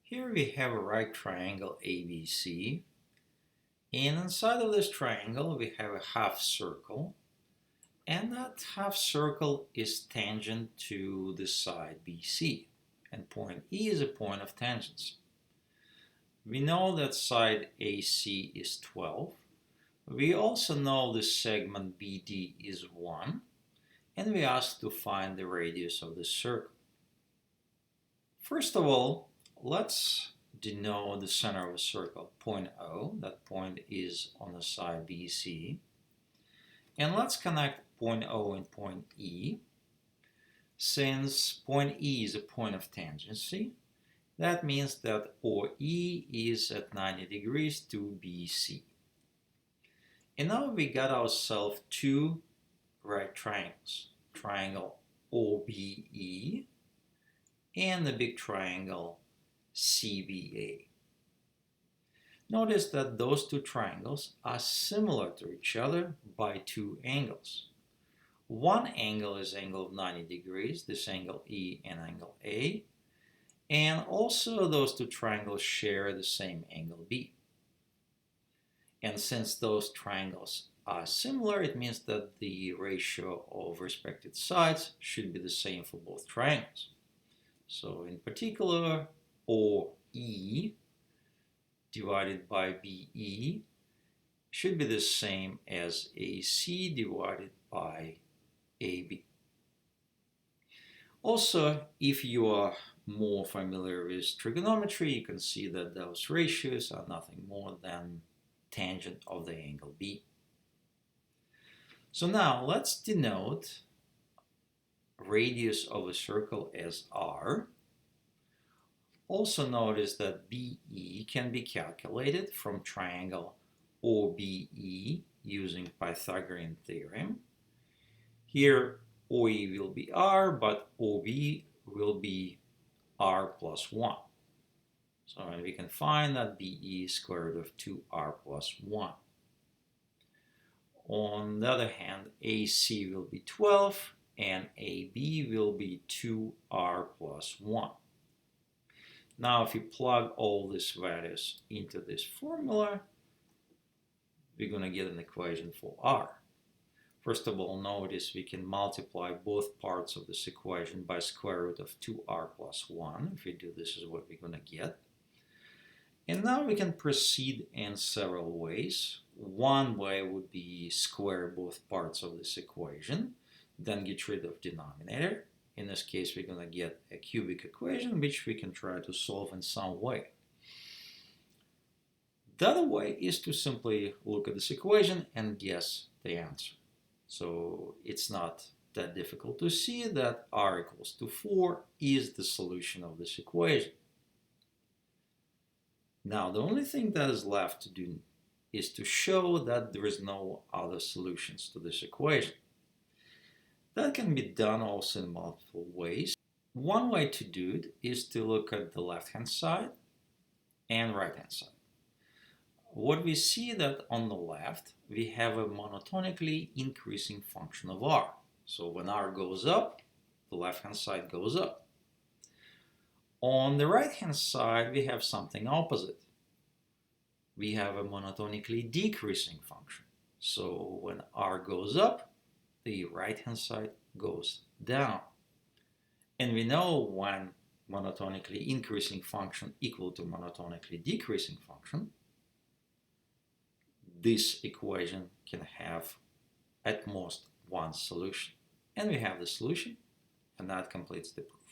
Here we have a right triangle ABC, and inside of this triangle we have a half circle, and that half circle is tangent to the side BC, and point E is a point of tangents. We know that side AC is 12. We also know the segment BD is 1, and we ask to find the radius of the circle. First of all, let's denote the center of a circle, point O. That point is on the side BC. And let's connect point O and point E. Since point E is a point of tangency, that means that OE is at 90 degrees to BC. And now we got ourselves two right triangles. Triangle OBE and the big triangle CBA. Notice that those two triangles are similar to each other by two angles. One angle is angle of 90 degrees, this angle E and angle A, and also those two triangles share the same angle B. And since those triangles are similar, it means that the ratio of respective sides should be the same for both triangles. So in particular, OE divided by BE should be the same as AC divided by AB. Also, if you are more familiar with trigonometry, you can see that those ratios are nothing more than tangent of the angle B. So now let's denote radius of a circle as R. Also notice that BE can be calculated from triangle OBE using Pythagorean theorem. Here OE will be R, but OB will be R plus 1. So we can find that BE is square root of 2R plus 1. On the other hand, AC will be 12 and AB will be 2R plus 1. Now if you plug all these values into this formula, we're going to get an equation for R. First of all, notice we can multiply both parts of this equation by square root of 2R plus 1. If we do this, is what we're going to get. And now we can proceed in several ways. One way would be square both parts of this equation, then get rid of denominator. In this case, we're going to get a cubic equation, which we can try to solve in some way. The other way is to simply look at this equation and guess the answer. So it's not that difficult to see that R equals to 4 is the solution of this equation. Now, the only thing that is left to do is to show that there is no other solutions to this equation. That can be done also in multiple ways. One way to do it is to look at the left-hand side and right-hand side. What we see that on the left, we have a monotonically increasing function of R. So when R goes up, the left-hand side goes up. On the right-hand side, we have something opposite. We have a monotonically decreasing function. So when R goes up, the right-hand side goes down. And we know when monotonically increasing function equal to monotonically decreasing function, this equation can have at most one solution. And we have the solution, and that completes the proof.